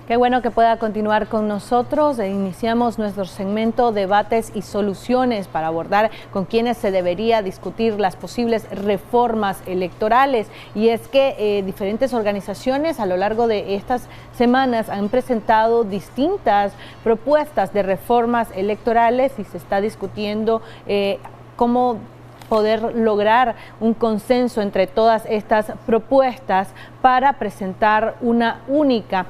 Qué bueno que pueda continuar con nosotros. Iniciamos nuestro segmento Debates y Soluciones para abordar con quienes se debería discutir las posibles reformas electorales. Y es que diferentes organizaciones a lo largo de estas semanas han presentado distintas propuestas de reformas electorales y se está discutiendo cómo poder lograr un consenso entre todas estas propuestas para presentar una única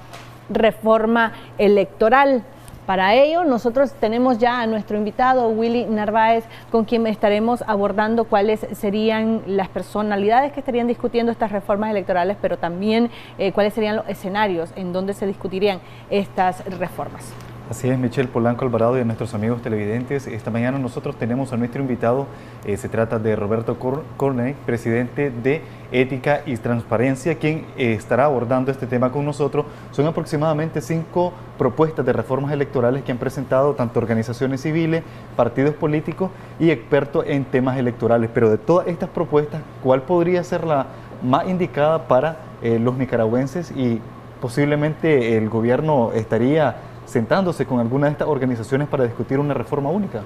reforma electoral. Para ello, nosotros tenemos ya a nuestro invitado, Willy Narváez, con quien estaremos abordando cuáles serían las personalidades que estarían discutiendo estas reformas electorales, pero también cuáles serían los escenarios en donde se discutirían estas reformas. Así es, Michelle Polanco Alvarado y a nuestros amigos televidentes. Esta mañana nosotros tenemos a nuestro invitado, se trata de Roberto Corney, presidente de Ética y Transparencia, quien estará abordando este tema con nosotros. Son aproximadamente 5 propuestas de reformas electorales que han presentado tanto organizaciones civiles, partidos políticos y expertos en temas electorales. Pero de todas estas propuestas, ¿cuál podría ser la más indicada para los nicaragüenses? Y posiblemente el gobierno estaría sentándose con alguna de estas organizaciones para discutir una reforma única.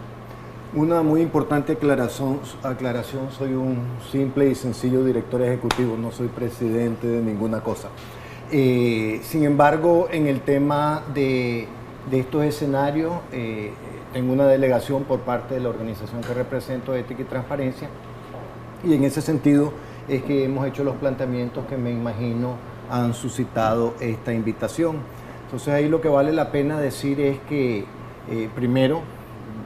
Una muy importante aclaración, soy un simple y sencillo director ejecutivo, no soy presidente de ninguna cosa. Sin embargo, en el tema de estos escenarios, tengo una delegación por parte de la organización que represento, Ética y Transparencia, y en ese sentido es que hemos hecho los planteamientos que me imagino han suscitado esta invitación. Entonces ahí lo que vale la pena decir es que, primero,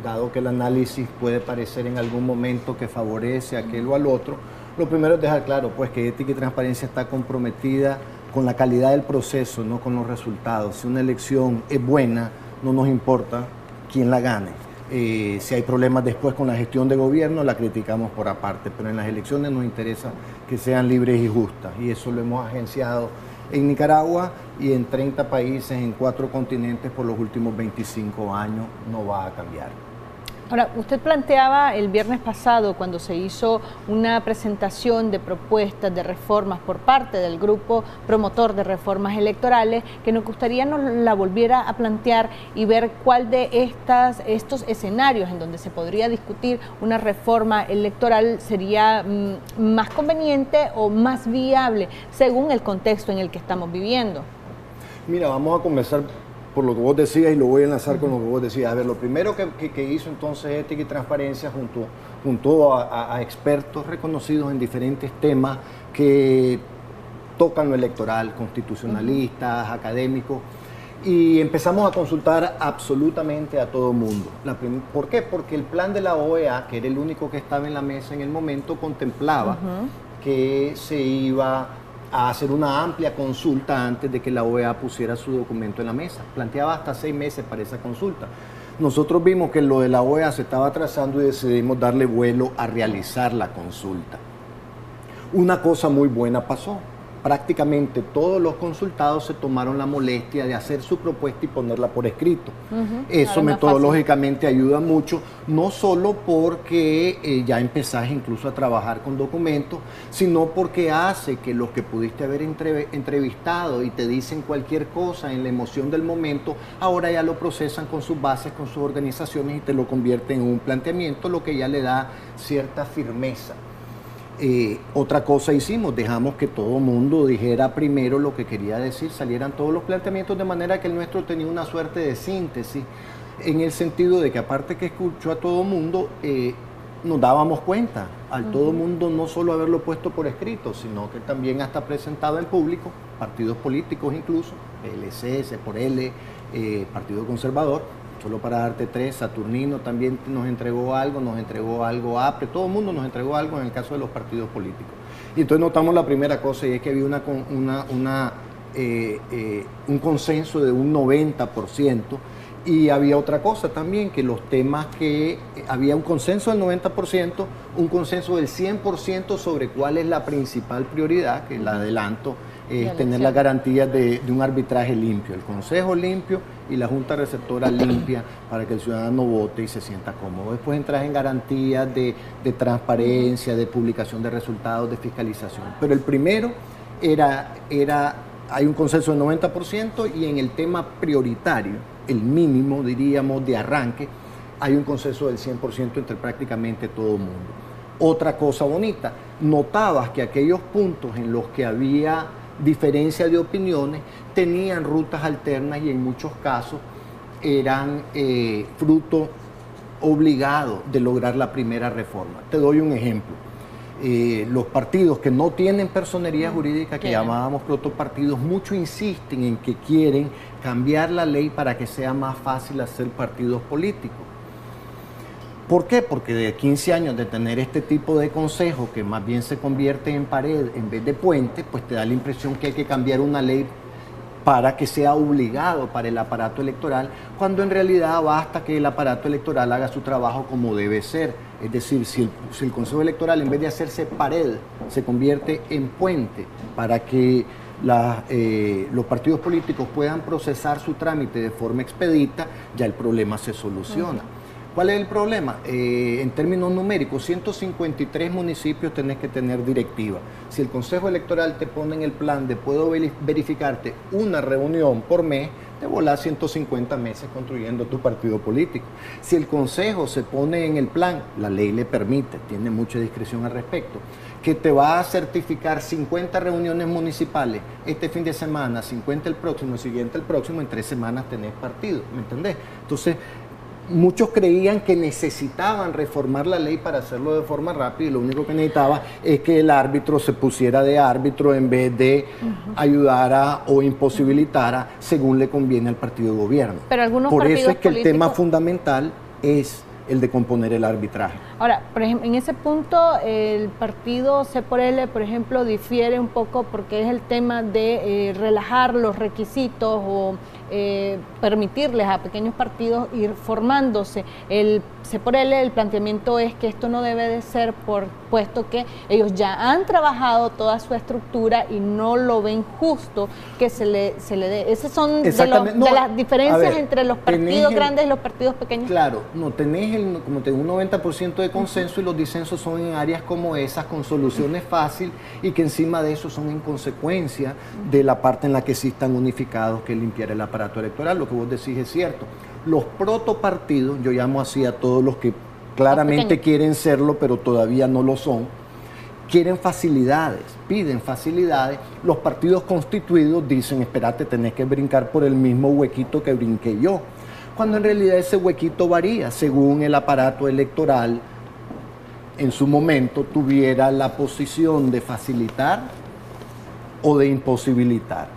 dado que el análisis puede parecer en algún momento que favorece a aquel o al otro, lo primero es dejar claro pues, que Ética y Transparencia está comprometida con la calidad del proceso, no con los resultados. Si una elección es buena, no nos importa quién la gane. Si hay problemas después con la gestión de gobierno, la criticamos por aparte, pero en las elecciones nos interesa que sean libres y justas, y eso lo hemos agenciado en Nicaragua y en 30 países, en 4 continentes por los últimos 25 años, no va a cambiar. Ahora, usted planteaba el viernes pasado, cuando se hizo una presentación de propuestas de reformas por parte del grupo promotor de reformas electorales, que nos gustaría nos la volviera a plantear y ver cuál de estos escenarios en donde se podría discutir una reforma electoral sería más conveniente o más viable según el contexto en el que estamos viviendo. Mira, vamos a comenzar por lo que vos decías y lo voy a enlazar con lo que vos decías. A ver, lo primero que hizo entonces Ética y Transparencia junto a expertos reconocidos en diferentes temas que tocan lo electoral, constitucionalistas, académicos, y empezamos a consultar absolutamente a todo mundo. ¿Por qué? Porque el plan de la OEA, que era el único que estaba en la mesa en el momento, contemplaba que se iba a hacer una amplia consulta antes de que la OEA pusiera su documento en la mesa. Planteaba hasta 6 meses para esa consulta. Nosotros vimos que lo de la OEA se estaba atrasando y decidimos darle vuelo a realizar la consulta. Una cosa muy buena pasó. Prácticamente todos los consultados se tomaron la molestia de hacer su propuesta y ponerla por escrito. Eso metodológicamente ayuda mucho, no solo porque ya empezás incluso a trabajar con documentos, sino porque hace que los que pudiste haber entrevistado y te dicen cualquier cosa en la emoción del momento, ahora ya lo procesan con sus bases, con sus organizaciones y te lo convierten en un planteamiento, lo que ya le da cierta firmeza. Otra cosa hicimos, dejamos que todo mundo dijera primero lo que quería decir, salieran todos los planteamientos, de manera que el nuestro tenía una suerte de síntesis, en el sentido de que aparte que escuchó a todo mundo, nos dábamos cuenta al todo mundo no solo haberlo puesto por escrito, sino que también hasta presentado en público, partidos políticos incluso, PLC, C por L, Partido Conservador. Solo para darte 3, Saturnino también nos entregó algo APRE, todo el mundo nos entregó algo en el caso de los partidos políticos. Y entonces notamos la primera cosa, y es que había un consenso de un 90%, y había otra cosa también, que los temas que había un consenso del 90%, un consenso del 100% sobre cuál es la principal prioridad, que la adelanto, es tener las garantías de un arbitraje limpio, el Consejo limpio y la Junta Receptora limpia para que el ciudadano vote y se sienta cómodo. Después entras en garantías de transparencia, de publicación de resultados, de fiscalización. Pero el primero era hay un consenso del 90% y en el tema prioritario, el mínimo, diríamos, de arranque, hay un consenso del 100% entre prácticamente todo el mundo. Otra cosa bonita, notabas que aquellos puntos en los que había diferencia de opiniones tenían rutas alternas y en muchos casos eran fruto obligado de lograr la primera reforma. Te doy un ejemplo. Los partidos que no tienen personería jurídica, que llamábamos protopartidos, mucho insisten en que quieren cambiar la ley para que sea más fácil hacer partidos políticos. ¿Por qué? Porque de 15 años de tener este tipo de consejo, que más bien se convierte en pared en vez de puente, pues te da la impresión que hay que cambiar una ley para que sea obligado para el aparato electoral, cuando en realidad basta que el aparato electoral haga su trabajo como debe ser. Es decir, si el Consejo Electoral, en vez de hacerse pared, se convierte en puente para que los partidos políticos puedan procesar su trámite de forma expedita, ya el problema se soluciona. ¿Cuál es el problema? En términos numéricos, 153 municipios tenés que tener directiva. Si el Consejo Electoral te pone en el plan de puedo verificarte una reunión por mes, te volás 150 meses construyendo tu partido político. Si el Consejo se pone en el plan, la ley le permite, tiene mucha discreción al respecto, que te va a certificar 50 reuniones municipales este fin de semana, 50 el próximo, el siguiente el próximo, en 3 semanas tenés partido, ¿me entendés? Entonces, muchos creían que necesitaban reformar la ley para hacerlo de forma rápida y lo único que necesitaba es que el árbitro se pusiera de árbitro en vez de ayudara o imposibilitara según le conviene al partido de gobierno. Pero algunos Por eso es que políticos... el tema fundamental es el de componer el arbitraje. Ahora, por ejemplo, en ese punto el partido C por L, por ejemplo, difiere un poco porque es el tema de relajar los requisitos o permitirles a pequeños partidos ir formándose. El C por L, el planteamiento es que esto no debe de ser puesto que ellos ya han trabajado toda su estructura y no lo ven justo que se le dé. Esas son de las diferencias entre los partidos grandes y los partidos pequeños. Claro, no tenés como te digo, un 90% de consenso y los disensos son en áreas como esas con soluciones fáciles y que encima de eso son en consecuencia de la parte en la que sí están unificados, que es limpiar el aparato electoral. Lo que vos decís es cierto. Los protopartidos, yo llamo así a todos los que claramente quieren serlo pero todavía no lo son, quieren facilidades, piden facilidades. Los partidos constituidos dicen, espérate, tenés que brincar por el mismo huequito que brinqué yo, cuando en realidad ese huequito varía según el aparato electoral en su momento tuviera la posición de facilitar o de imposibilitar.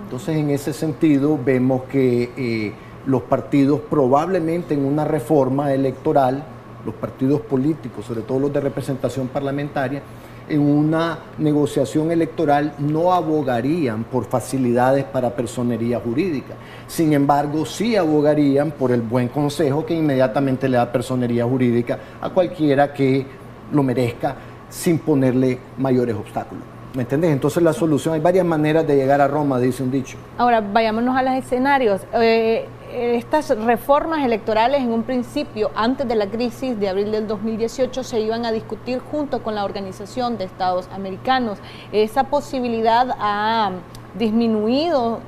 Entonces, en ese sentido, vemos que los partidos probablemente en una reforma electoral, los partidos políticos, sobre todo los de representación parlamentaria, en una negociación electoral no abogarían por facilidades para personería jurídica. Sin embargo, sí abogarían por el buen consejo que inmediatamente le da personería jurídica a cualquiera que lo merezca sin ponerle mayores obstáculos. ¿Me entendés? Entonces la solución, hay varias maneras de llegar a Roma, dice un dicho. Ahora, vayámonos a los escenarios. Estas reformas electorales en un principio, antes de la crisis de abril del 2018, se iban a discutir junto con la Organización de Estados Americanos. Esa posibilidad ha disminuido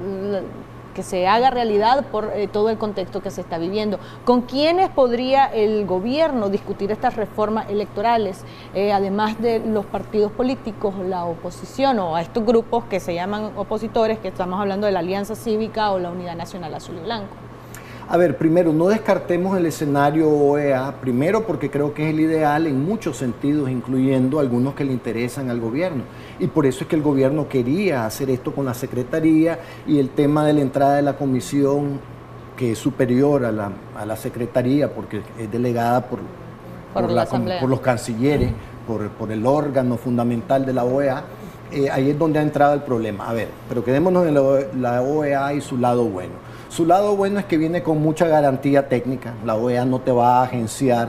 que se haga realidad por todo el contexto que se está viviendo. ¿Con quiénes podría el gobierno discutir estas reformas electorales, además de los partidos políticos, la oposición o a estos grupos que se llaman opositores, que estamos hablando de la Alianza Cívica o la Unidad Nacional Azul y Blanco? A ver, primero, no descartemos el escenario OEA, primero porque creo que es el ideal en muchos sentidos, incluyendo algunos que le interesan al gobierno. Y por eso es que el gobierno quería hacer esto con la Secretaría y el tema de la entrada de la comisión, que es superior a la Secretaría, porque es delegada por los cancilleres, por el órgano fundamental de la OEA. Ahí es donde ha entrado el problema. A ver, pero quedémonos en la OEA y su lado bueno. Su lado bueno es que viene con mucha garantía técnica. La OEA no te va a agenciar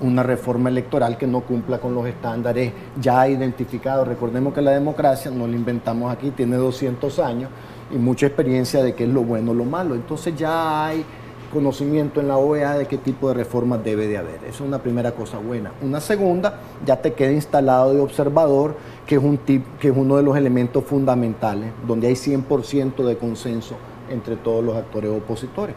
una reforma electoral que no cumpla con los estándares ya identificados. Recordemos que la democracia no la inventamos aquí, tiene 200 años y mucha experiencia de qué es lo bueno o lo malo. Entonces ya hay conocimiento en la OEA de qué tipo de reformas debe de haber. Esa es una primera cosa buena. Una segunda, ya te queda instalado de observador, que es uno de los elementos fundamentales, donde hay 100% de consenso entre todos los actores opositores.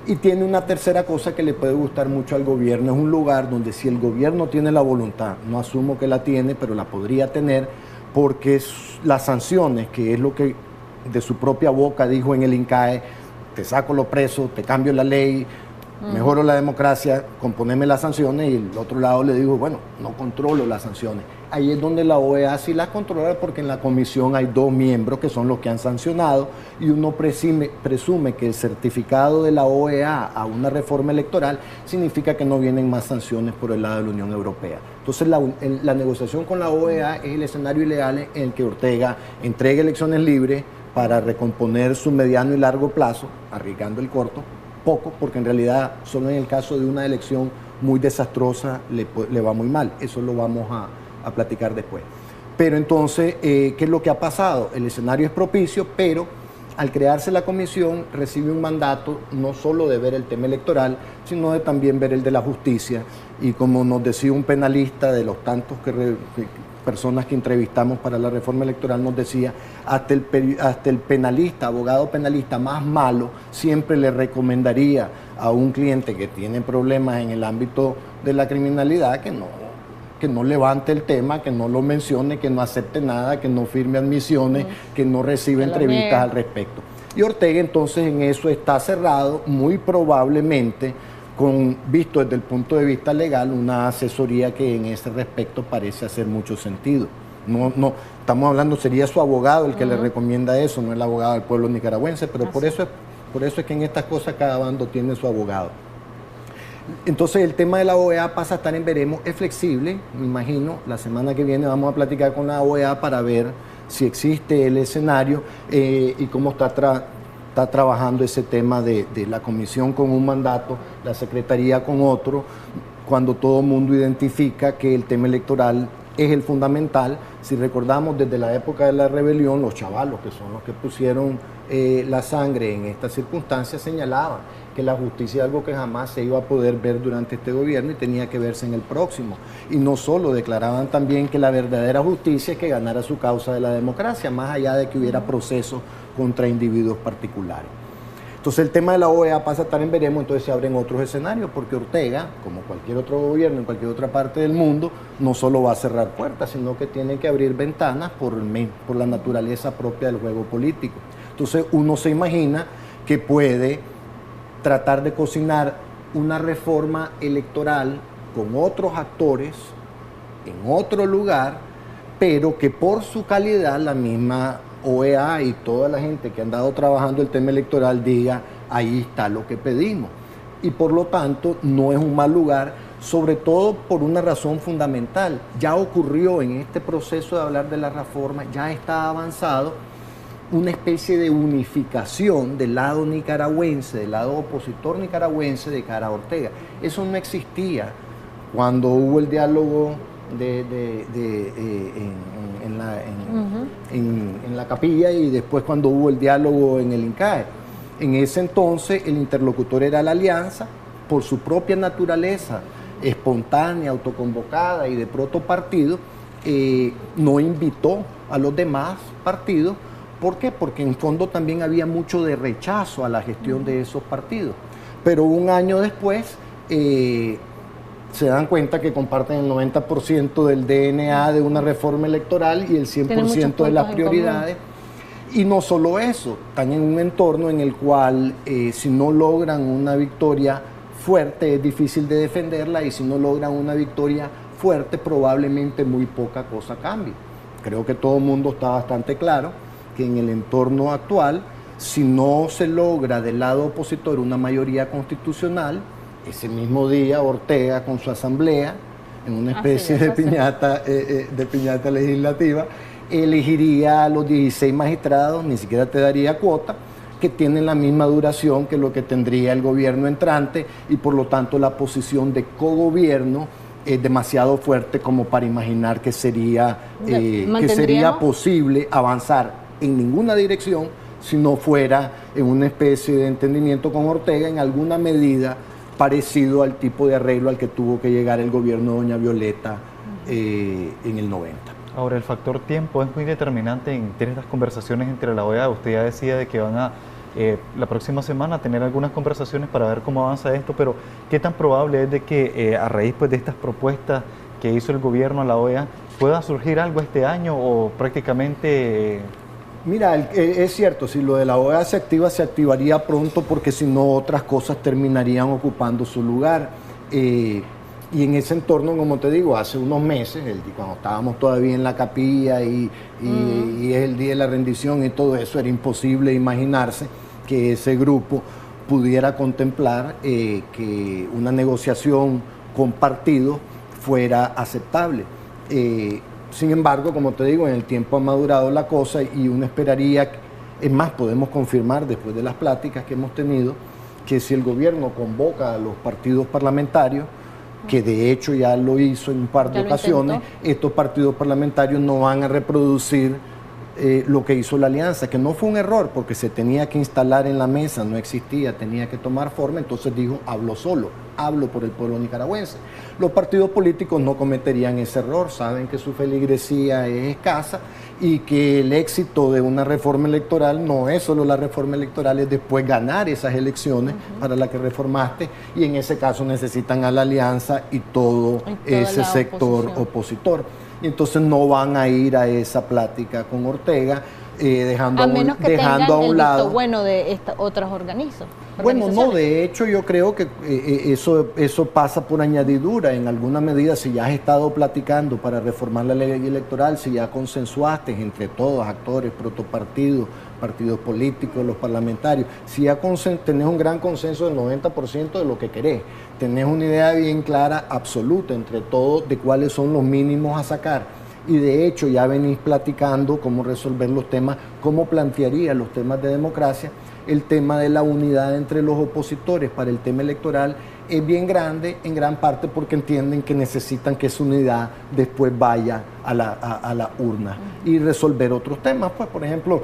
Y tiene una tercera cosa que le puede gustar mucho al gobierno, es un lugar donde si el gobierno tiene la voluntad, no asumo que la tiene, pero la podría tener, porque las sanciones, que es lo que de su propia boca dijo en el INCAE, te saco los presos, te cambio la ley, mejoro la democracia, componeme las sanciones, y el otro lado le digo, bueno, no controlo las sanciones. Ahí es donde la OEA sí las controla, porque en la comisión hay 2 miembros que son los que han sancionado, y uno presume que el certificado de la OEA a una reforma electoral significa que no vienen más sanciones por el lado de la Unión Europea. Entonces la negociación con la OEA es el escenario ideal en el que Ortega entregue elecciones libres para recomponer su mediano y largo plazo, arriesgando el corto, poco, porque en realidad solo en el caso de una elección muy desastrosa le va muy mal. Eso lo vamos a platicar después. Pero entonces, ¿qué es lo que ha pasado? El escenario es propicio, pero al crearse la comisión recibe un mandato no solo de ver el tema electoral, sino de también ver el de la justicia. Y como nos decía un penalista de los tantos personas que entrevistamos para la reforma electoral, nos decía, hasta el penalista, abogado penalista más malo, siempre le recomendaría a un cliente que tiene problemas en el ámbito de la criminalidad que no levante el tema, que no lo mencione, que no acepte nada, que no firme admisiones, que no reciba entrevistas al respecto. Y Ortega entonces en eso está cerrado, muy probablemente, visto desde el punto de vista legal, una asesoría que en ese respecto parece hacer mucho sentido. No, estamos hablando, sería su abogado el que le recomienda eso, no el abogado del pueblo nicaragüense, pero por eso es que en estas cosas cada bando tiene su abogado. Entonces el tema de la OEA pasa a estar en veremos, es flexible, me imagino, la semana que viene vamos a platicar con la OEA para ver si existe el escenario y cómo está trabajando ese tema de la comisión con un mandato, la secretaría con otro, cuando todo el mundo identifica que el tema electoral es el fundamental. Si recordamos, desde la época de la rebelión, los chavalos, que son los que pusieron la sangre en estas circunstancias, señalaban que la justicia es algo que jamás se iba a poder ver durante este gobierno y tenía que verse en el próximo. Y no solo, declaraban también que la verdadera justicia es que ganara su causa de la democracia, más allá de que hubiera procesos contra individuos particulares. Entonces el tema de la OEA pasa a estar en veremos, entonces se abren otros escenarios, porque Ortega, como cualquier otro gobierno en cualquier otra parte del mundo, no solo va a cerrar puertas, sino que tiene que abrir ventanas por la naturaleza propia del juego político. Entonces uno se imagina que puede tratar de cocinar una reforma electoral con otros actores, en otro lugar, pero que por su calidad la misma OEA y toda la gente que ha andado trabajando el tema electoral diga, ahí está lo que pedimos. Y por lo tanto no es un mal lugar, sobre todo por una razón fundamental. Ya ocurrió en este proceso de hablar de la reforma, ya está avanzado una especie de unificación del lado nicaragüense, del lado opositor nicaragüense de cara a Ortega. Eso no existía cuando hubo el diálogo en la capilla y después cuando hubo el diálogo en el INCAE. En ese entonces el interlocutor era la alianza, por su propia naturaleza espontánea, autoconvocada y de protopartido, no invitó a los demás partidos. ¿Por qué? Porque en fondo también había mucho de rechazo a la gestión de esos partidos. Pero un año después se dan cuenta que comparten el 90% del DNA de una reforma electoral y el 100% de las prioridades. Y no solo eso, están en un entorno en el cual si no logran una victoria fuerte es difícil de defenderla, y si no logran una victoria fuerte probablemente muy poca cosa cambie. Creo que todo el mundo está bastante claro que en el entorno actual, si no se logra del lado opositor una mayoría constitucional, ese mismo día Ortega con su asamblea, en una especie de piñata legislativa, elegiría a los 16 magistrados, ni siquiera te daría cuota, que tienen la misma duración que lo que tendría el gobierno entrante, y por lo tanto la posición de cogobierno es demasiado fuerte como para imaginar que sería posible avanzar en ninguna dirección si no fuera en una especie de entendimiento con Ortega, en alguna medida parecido al tipo de arreglo al que tuvo que llegar el gobierno de doña Violeta en el 90. Ahora, el factor tiempo es muy determinante en estas conversaciones entre la OEA. Usted ya decía de que van a la próxima semana tener algunas conversaciones para ver cómo avanza esto, pero ¿qué tan probable es de que a raíz pues, de estas propuestas que hizo el gobierno a la OEA pueda surgir algo este año o prácticamente...? Mira, es cierto, si lo de la OEA se activa, se activaría pronto porque si no otras cosas terminarían ocupando su lugar. Y en ese entorno, como te digo, hace unos meses, cuando estábamos todavía en la capilla y es el día de la rendición y todo eso, era imposible imaginarse que ese grupo pudiera contemplar que una negociación con partidos fuera aceptable. Sin embargo, como te digo, en el tiempo ha madurado la cosa y uno esperaría, es más, podemos confirmar después de las pláticas que hemos tenido, que si el gobierno convoca a los partidos parlamentarios, que de hecho ya lo hizo en un par de ocasiones, estos partidos parlamentarios no van a reproducir lo que hizo la alianza, que no fue un error porque se tenía que instalar en la mesa, no existía, tenía que tomar forma, entonces dijo, hablo solo, hablo por el pueblo nicaragüense. Los partidos políticos no cometerían ese error, saben que su feligresía es escasa y que el éxito de una reforma electoral no es solo la reforma electoral, es después ganar esas elecciones para las que reformaste, y en ese caso necesitan a la alianza y todo ese sector opositor. Y entonces no van a ir a esa plática con Ortega, dejando a un lado. Bueno, de otros organismos. Bueno, no, de hecho yo creo que eso pasa por añadidura. En alguna medida, si ya has estado platicando para reformar la ley electoral, si ya consensuaste entre todos, actores, protopartidos, partidos políticos, los parlamentarios, si ya tenés un gran consenso del 90% de lo que querés, tenés una idea bien clara, absoluta, entre todos, de cuáles son los mínimos a sacar. Y de hecho ya venís platicando cómo resolver los temas, cómo plantearía los temas de democracia. El tema de la unidad entre los opositores para el tema electoral es bien grande, en gran parte porque entienden que necesitan que esa unidad después vaya a la urna y resolver otros temas. Pues, por ejemplo,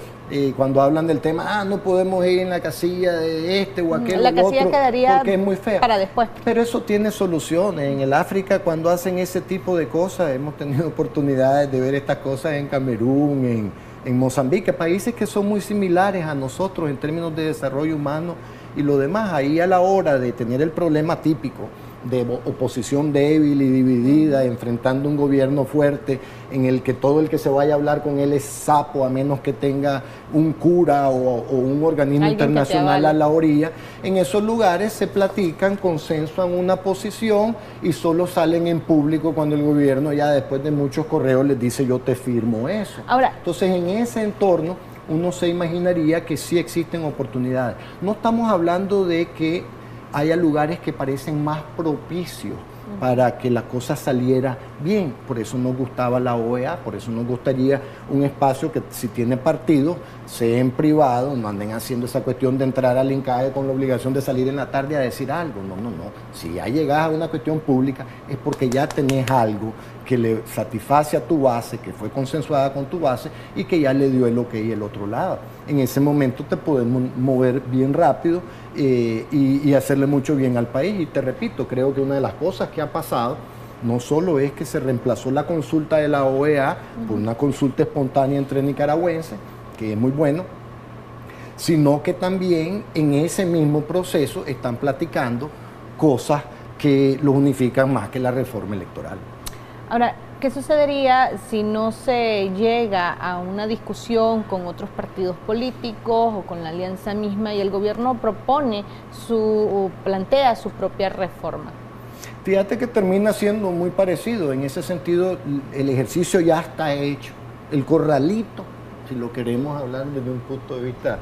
cuando hablan del tema, no podemos ir en la casilla de este o aquel la casilla otro quedaría porque es muy fea. Para después. Pero eso tiene soluciones. En el África, cuando hacen ese tipo de cosas, hemos tenido oportunidades de ver estas cosas en Camerún, en Mozambique, países que son muy similares a nosotros en términos de desarrollo humano y lo demás. Ahí a la hora de tener el problema típico de oposición débil y dividida, enfrentando un gobierno fuerte en el que todo el que se vaya a hablar con él es sapo, a menos que tenga un cura o un organismo internacional a la orilla, en esos lugares se platican, consensuan una posición y solo salen en público cuando el gobierno ya después de muchos correos les dice yo te firmo eso. Ahora, entonces en ese entorno uno se imaginaría que sí existen oportunidades. No estamos hablando de que haya lugares que parecen más propicios para que la cosa saliera bien. Por eso nos gustaba la OEA, por eso nos gustaría un espacio que si tiene partido, sea en privado, no anden haciendo esa cuestión de entrar al INCAE con la obligación de salir en la tarde a decir algo. No. Si ya llegas a una cuestión pública es porque ya tenés algo que le satisface a tu base, que fue consensuada con tu base y que ya le dio el ok el otro lado. En ese momento te podemos mover bien rápido y hacerle mucho bien al país. Y te repito, creo que una de las cosas que ha pasado no solo es que se reemplazó la consulta de la OEA por una consulta espontánea entre nicaragüenses, que es muy bueno, sino que también en ese mismo proceso están platicando cosas que los unifican más que la reforma electoral. Ahora, ¿qué sucedería si no se llega a una discusión con otros partidos políticos o con la alianza misma y el gobierno plantea su propia reforma? Fíjate que termina siendo muy parecido. En ese sentido, el ejercicio ya está hecho. El corralito, si lo queremos hablar desde un punto de vista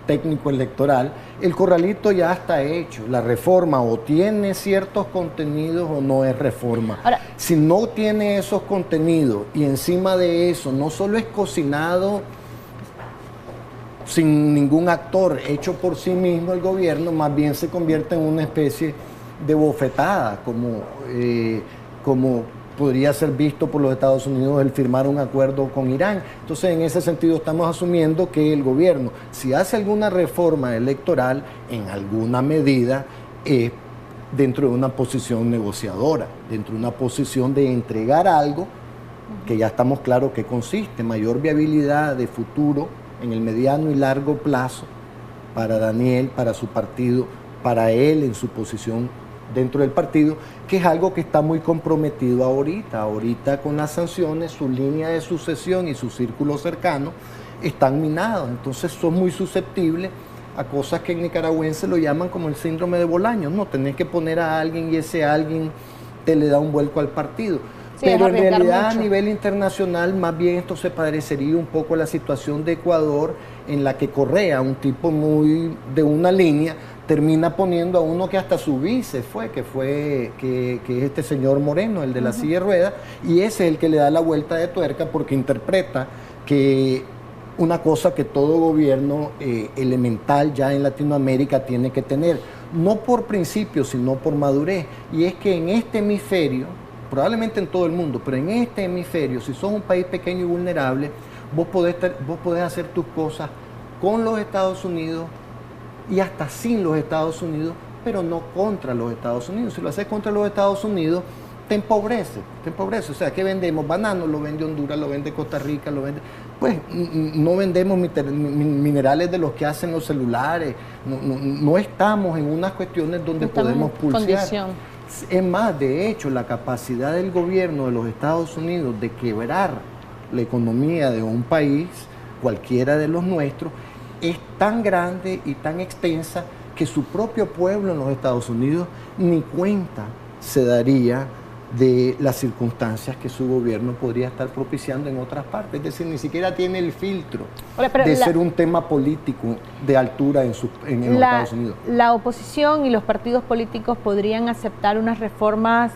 técnico electoral, el corralito ya está hecho. La reforma o tiene ciertos contenidos o no es reforma. Ahora, si no tiene esos contenidos y encima de eso no solo es cocinado sin ningún actor, hecho por sí mismo el gobierno, más bien se convierte en una especie de bofetada, como podría ser visto por los Estados Unidos el firmar un acuerdo con Irán. Entonces, en ese sentido, estamos asumiendo que el gobierno, si hace alguna reforma electoral, en alguna medida, dentro de una posición negociadora, dentro de una posición de entregar algo que ya estamos claros que consiste, mayor viabilidad de futuro en el mediano y largo plazo para Daniel, para su partido, para él en su posición dentro del partido, que es algo que está muy comprometido ahorita con las sanciones, su línea de sucesión y su círculo cercano están minados, entonces son muy susceptibles a cosas que en nicaragüense lo llaman como el síndrome de Bolaños, no, tenés que poner a alguien y ese alguien te le da un vuelco al partido. Sí, pero en realidad mucho. A nivel internacional más bien esto se parecería un poco a la situación de Ecuador, en la que Correa, un tipo muy de una línea, termina poniendo a uno que hasta su vice fue, que es este señor Moreno, el de la silla de ruedas, y ese es el que le da la vuelta de tuerca porque interpreta que una cosa que todo gobierno elemental ya en Latinoamérica tiene que tener, no por principio, sino por madurez, y es que en este hemisferio, probablemente en todo el mundo, pero en este hemisferio, si sos un país pequeño y vulnerable, vos podés hacer tus cosas con los Estados Unidos y hasta sin los Estados Unidos, pero no contra los Estados Unidos. Si lo haces contra los Estados Unidos, te empobrece. O sea, ¿qué vendemos? Bananos, lo vende Honduras, lo vende Costa Rica, lo vende... Pues no vendemos minerales de los que hacen los celulares, no estamos en unas cuestiones donde podemos pulsear. Es más, de hecho, la capacidad del gobierno de los Estados Unidos de quebrar la economía de un país, cualquiera de los nuestros, es tan grande y tan extensa que su propio pueblo en los Estados Unidos ni cuenta se daría de las circunstancias que su gobierno podría estar propiciando en otras partes. Es decir, ni siquiera tiene el filtro de ser un tema político de altura en los Estados Unidos. ¿La oposición y los partidos políticos podrían aceptar unas reformas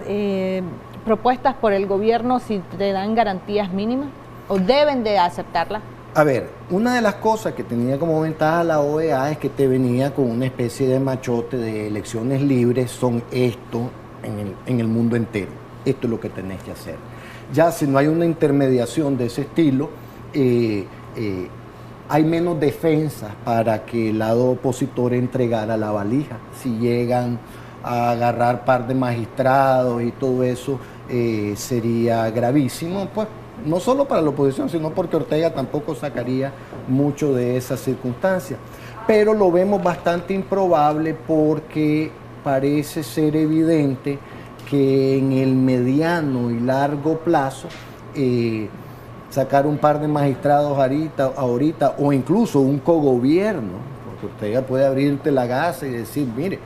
propuestas por el gobierno si te dan garantías mínimas? ¿O deben de aceptarlas? A ver, una de las cosas que tenía como ventaja la OEA es que te venía con una especie de machote de elecciones libres, son esto en el mundo entero. Esto es lo que tenés que hacer. Ya si no hay una intermediación de ese estilo, hay menos defensas para que el lado opositor entregara la valija. Si llegan a agarrar par de magistrados y todo eso, sería gravísimo, pues no solo para la oposición, sino porque Ortega tampoco sacaría mucho de esas circunstancias. Pero lo vemos bastante improbable porque parece ser evidente que en el mediano y largo plazo sacar un par de magistrados ahorita o incluso un cogobierno, porque Ortega puede abrirte la gasa y decir, mire,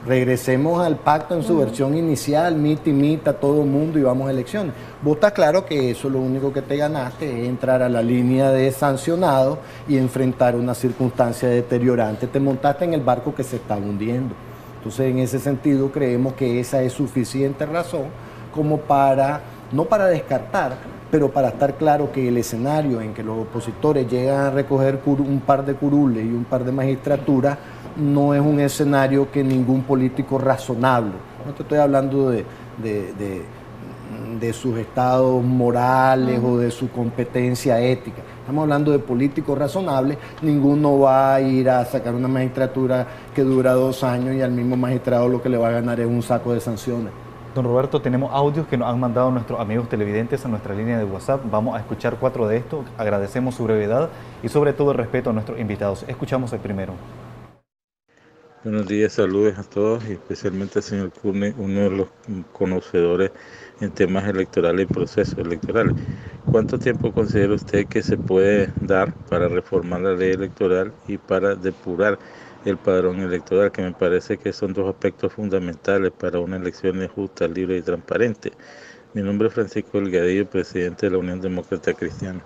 regresemos al pacto en su versión inicial, mita y mita, todo el mundo y vamos a elecciones. Vos está claro que eso lo único que te ganaste es entrar a la línea de sancionados y enfrentar una circunstancia deteriorante. Te montaste en el barco que se está hundiendo. Entonces, en ese sentido, creemos que esa es suficiente razón como para, no para descartar, pero para estar claro que el escenario en que los opositores llegan a recoger un par de curules y un par de magistraturas no es un escenario que ningún político razonable, no te estoy hablando de sus estados morales o de su competencia ética, estamos hablando de políticos razonables, ninguno va a ir a sacar una magistratura que dura 2 años y al mismo magistrado lo que le va a ganar es un saco de sanciones. Don Roberto, tenemos audios que nos han mandado nuestros amigos televidentes a nuestra línea de WhatsApp. Vamos a escuchar 4 de estos. Agradecemos su brevedad y sobre todo el respeto a nuestros invitados. Escuchamos el primero. Buenos días, saludos a todos y especialmente al señor Courney, uno de los conocedores en temas electorales y procesos electorales. ¿Cuánto tiempo considera usted que se puede dar para reformar la ley electoral y para depurar el padrón electoral, que me parece que son 2 aspectos fundamentales para una elección justa, libre y transparente? Mi nombre es Francisco Delgadillo, presidente de la Unión Demócrata Cristiana.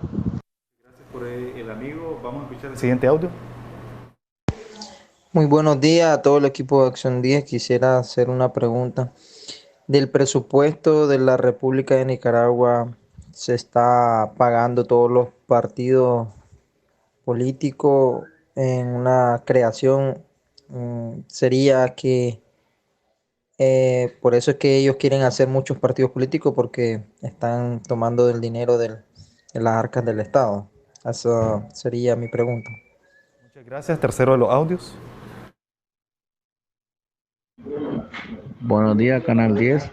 Gracias por el amigo. Vamos a escuchar el siguiente audio. Muy buenos días a todo el equipo de Acción 10. Quisiera hacer una pregunta. Del presupuesto de la República de Nicaragua, ¿se está pagando todos los partidos políticos en una creación? Sería que Por eso es que ellos quieren hacer muchos partidos políticos porque están tomando del dinero de las arcas del Estado. Esa sería mi pregunta. Muchas gracias. Tercero de los audios. Buenos días, Canal 10.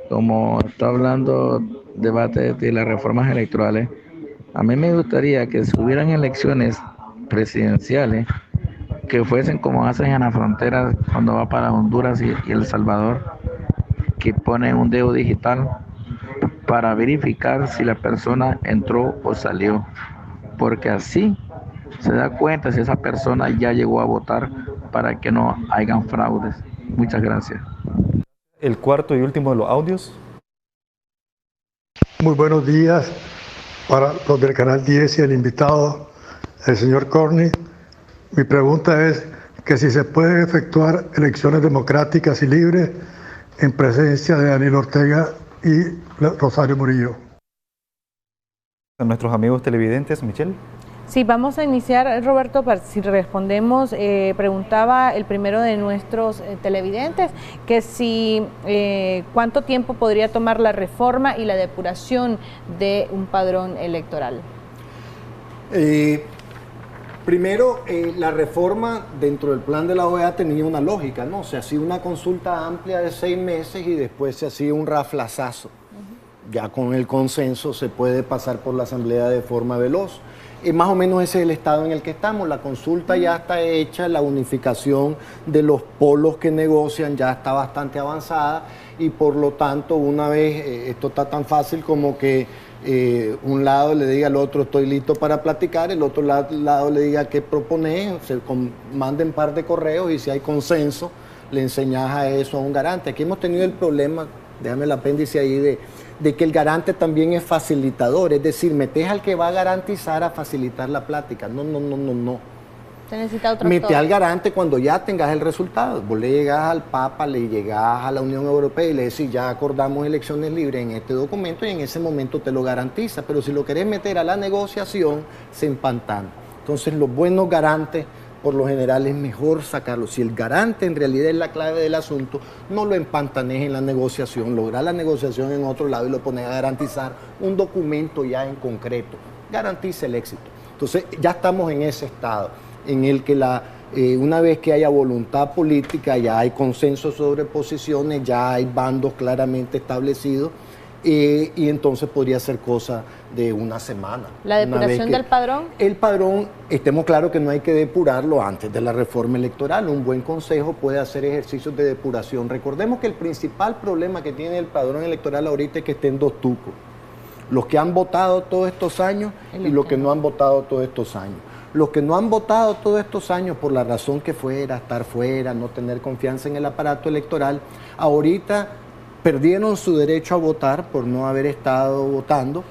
Como está hablando debate de las reformas electorales, a mí me gustaría que si hubieran elecciones presidenciales, que fuesen como hacen en la frontera cuando va para Honduras y El Salvador, que ponen un dedo digital para verificar si la persona entró o salió, porque así se da cuenta si esa persona ya llegó a votar para que no hayan fraudes. Muchas gracias. El cuarto y último de los audios. Muy buenos días para los del Canal 10 y el invitado, el señor Corney. Mi pregunta es que si se pueden efectuar elecciones democráticas y libres en presencia de Daniel Ortega y Rosario Murillo. A nuestros amigos televidentes, Michelle. Sí, vamos a iniciar, Roberto, si respondemos, preguntaba el primero de nuestros televidentes, que si cuánto tiempo podría tomar la reforma y la depuración de un padrón electoral. Primero, la reforma dentro del plan de la OEA tenía una lógica, ¿no? Se hacía una consulta amplia de 6 meses y después se hacía un raflazazo. Ya con el consenso se puede pasar por la Asamblea de forma veloz. Más o menos ese es el estado en el que estamos. La consulta ya está hecha, la unificación de los polos que negocian ya está bastante avanzada y por lo tanto una vez esto está tan fácil como que un lado le diga al otro estoy listo para platicar, el otro lado le diga qué propones, se manden un par de correos y si hay consenso le enseñas a eso a un garante. Aquí hemos tenido el problema, déjame el apéndice ahí, de que el garante también es facilitador, es decir, metes al que va a garantizar a facilitar la plática. No. Se necesita otro Mete al garante cuando ya tengas el resultado. Vos le llegás al Papa, le llegás a la Unión Europea y le decís, ya acordamos elecciones libres en este documento y en ese momento te lo garantiza. Pero si lo querés meter a la negociación, se empantana. Entonces, los buenos garantes, por lo general, es mejor sacarlo. Si el garante en realidad es la clave del asunto, no lo empantanes en la negociación, lograr la negociación en otro lado y lo pones a garantizar un documento ya en concreto. Garantiza el éxito. Entonces, ya estamos en ese estado, en el que una vez que haya voluntad política, ya hay consenso sobre posiciones, ya hay bandos claramente establecidos, y entonces podría ser cosa de una semana. ¿La depuración del padrón? El padrón, estemos claros que no hay que depurarlo antes de la reforma electoral. Un buen consejo puede hacer ejercicios de depuración. Recordemos que el principal problema que tiene el padrón electoral ahorita es que estén dos tucos. Los que han votado todos estos años y los que no han votado todos estos años. Los que no han votado todos estos años por la razón que fuera, estar fuera, no tener confianza en el aparato electoral, ahorita perdieron su derecho a votar por no haber estado votando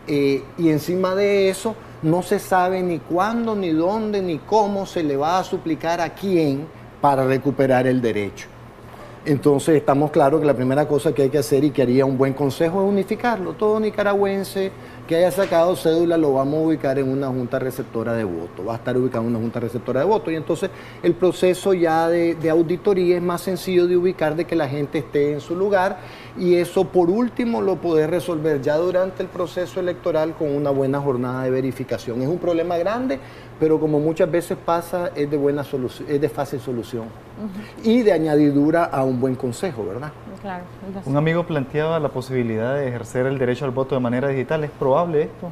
y encima de eso no se sabe ni cuándo, ni dónde, ni cómo se le va a suplicar a quién para recuperar el derecho. Entonces estamos claros que la primera cosa que hay que hacer y que haría un buen consejo es unificarlo. Todo nicaragüense que haya sacado cédula lo vamos a ubicar en una junta receptora de voto, va a estar ubicado en una junta receptora de voto y entonces el proceso ya de auditoría es más sencillo de ubicar, de que la gente esté en su lugar y eso por último lo podés resolver ya durante el proceso electoral con una buena jornada de verificación. Es un problema grande, pero como muchas veces pasa es de buena solución, es de fácil solución y de añadidura a un buen consejo, ¿verdad? Claro. Un amigo planteaba la posibilidad de ejercer el derecho al voto de manera digital. ¿Es probable esto?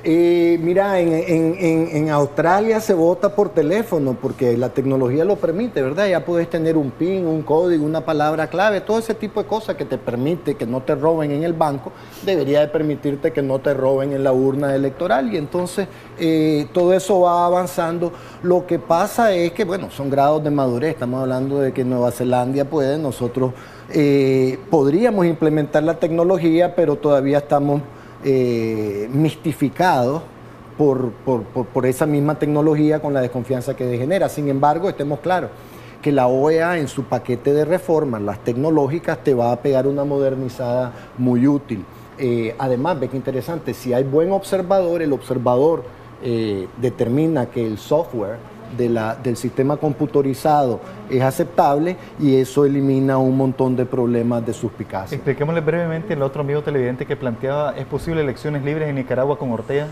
Mira, en Australia se vota por teléfono porque la tecnología lo permite, ¿verdad? Ya puedes tener un PIN, un código, una palabra clave, todo ese tipo de cosas que te permite que no te roben en el banco, debería de permitirte que no te roben en la urna electoral y entonces todo eso va avanzando. Lo que pasa es que, bueno, son grados de madurez, estamos hablando de que Nueva Zelanda puede, nosotros podríamos implementar la tecnología, pero todavía estamos mistificados por esa misma tecnología con la desconfianza que genera. Sin embargo, estemos claros que la OEA en su paquete de reformas, las tecnológicas, te va a pegar una modernizada muy útil. Además, ve que interesante, si hay buen observador, el observador determina que el software del sistema computarizado es aceptable y eso elimina un montón de problemas de suspicacia. Expliquémosle brevemente al otro amigo televidente que planteaba, ¿es posible elecciones libres en Nicaragua con Ortega?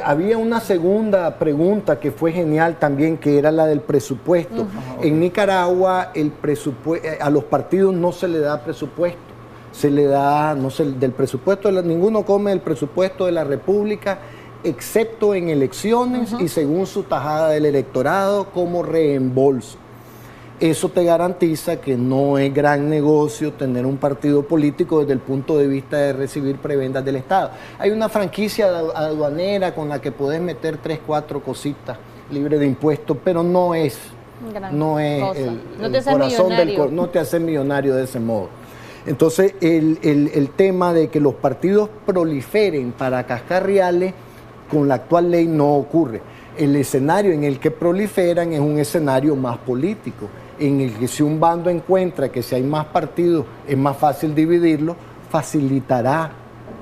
Había una segunda pregunta que fue genial también, que era la del presupuesto. En Nicaragua a los partidos no se le da presupuesto, se le da, del presupuesto, ninguno come el presupuesto de la República, excepto en elecciones y según su tajada del electorado como reembolso. Eso te garantiza que no es gran negocio tener un partido político desde el punto de vista de recibir prebendas del Estado. Hay una franquicia aduanera con la que podés meter 3, 4 cositas libre de impuestos, pero no es el corazón del corazón, no te hace millonario de ese modo. Entonces, el tema de que los partidos proliferen para cascar reales con la actual ley no ocurre. El escenario en el que proliferan es un escenario más político, en el que si un bando encuentra que si hay más partidos es más fácil dividirlo, facilitará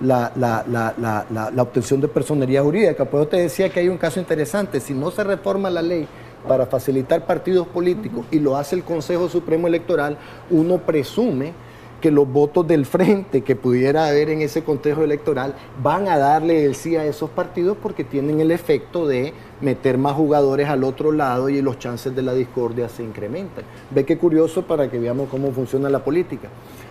la obtención de personería jurídica. Por eso te decía que hay un caso interesante. Si no se reforma la ley para facilitar partidos políticos y lo hace el Consejo Supremo Electoral, uno presume que los votos del frente que pudiera haber en ese contexto electoral van a darle el sí a esos partidos porque tienen el efecto de meter más jugadores al otro lado y los chances de la discordia se incrementan. Ve qué curioso para que veamos cómo funciona la política.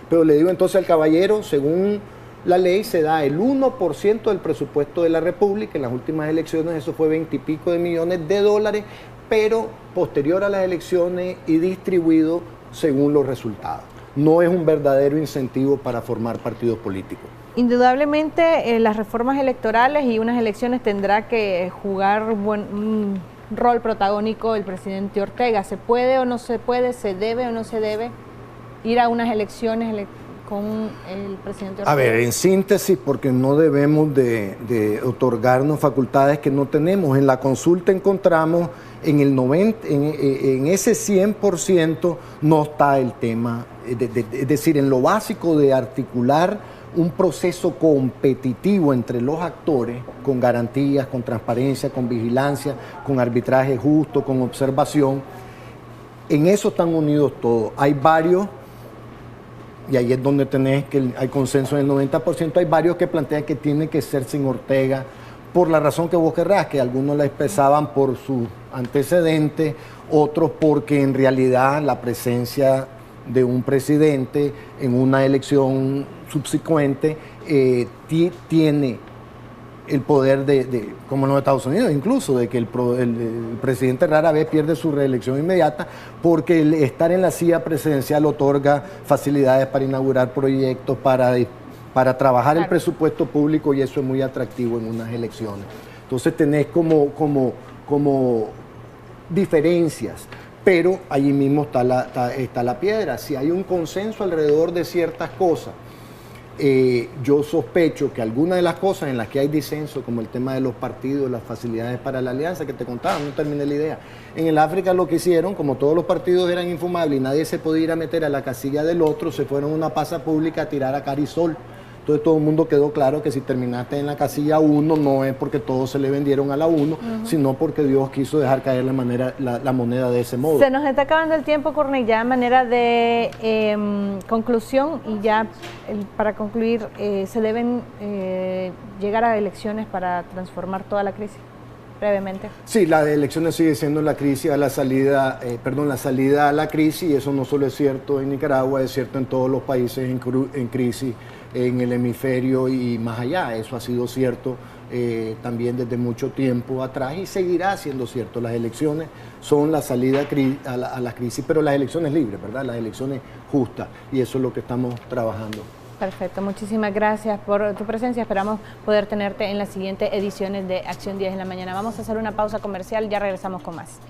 Pero le digo entonces al caballero, según la ley se da el 1% del presupuesto de la República. En las últimas elecciones eso fue 20 y pico de millones de dólares, pero posterior a las elecciones y distribuido según los resultados. No es un verdadero incentivo para formar partidos políticos. Indudablemente las reformas electorales y unas elecciones tendrá que jugar un rol protagónico el presidente Ortega. ¿Se puede o no se puede? ¿Se debe o no se debe ir a unas elecciones con el presidente Ortega? A ver, en síntesis, porque no debemos de otorgarnos facultades que no tenemos. En la consulta encontramos en ese 100% no está el tema, es decir, en lo básico de articular un proceso competitivo entre los actores con garantías, con transparencia, con vigilancia, con arbitraje justo, con observación. En eso están unidos todos. Hay varios, y ahí es donde tenés que hay consenso en el 90%, hay varios que plantean que tiene que ser sin Ortega, por la razón que vos querrás, que algunos la expresaban por su antecedente, otros porque en realidad la presencia de un presidente en una elección subsecuente tiene el poder como en los Estados Unidos, incluso de que el presidente rara vez pierde su reelección inmediata porque el estar en la silla presidencial otorga facilidades para inaugurar proyectos, para trabajar el presupuesto público, y eso es muy atractivo en unas elecciones. Entonces tenés como diferencias, pero allí mismo está la piedra. Si hay un consenso alrededor de ciertas cosas, yo sospecho que algunas de las cosas en las que hay disenso, como el tema de los partidos, las facilidades para la alianza que te contaba, no terminé la idea. En el África lo que hicieron, como todos los partidos eran infumables y nadie se podía ir a meter a la casilla del otro, se fueron a una plaza pública a tirar a carisol. Entonces todo el mundo quedó claro que si terminaste en la casilla 1 no es porque todos se le vendieron a la 1, sino porque Dios quiso dejar caer la moneda de ese modo. Se nos está acabando el tiempo, Corney, ya de manera de conclusión, y ya para concluir, ¿se deben llegar a elecciones para transformar toda la crisis? Brevemente. Sí, las elecciones sigue siendo la crisis la salida a la crisis, y eso no solo es cierto en Nicaragua, es cierto en todos los países en crisis en el hemisferio y más allá. Eso ha sido cierto también desde mucho tiempo atrás y seguirá siendo cierto. Las elecciones son la salida a la crisis, pero las elecciones libres, ¿verdad? Las elecciones justas, y eso es lo que estamos trabajando. Perfecto, muchísimas gracias por tu presencia. Esperamos poder tenerte en las siguientes ediciones de Acción 10 en la mañana. Vamos a hacer una pausa comercial, ya regresamos con más.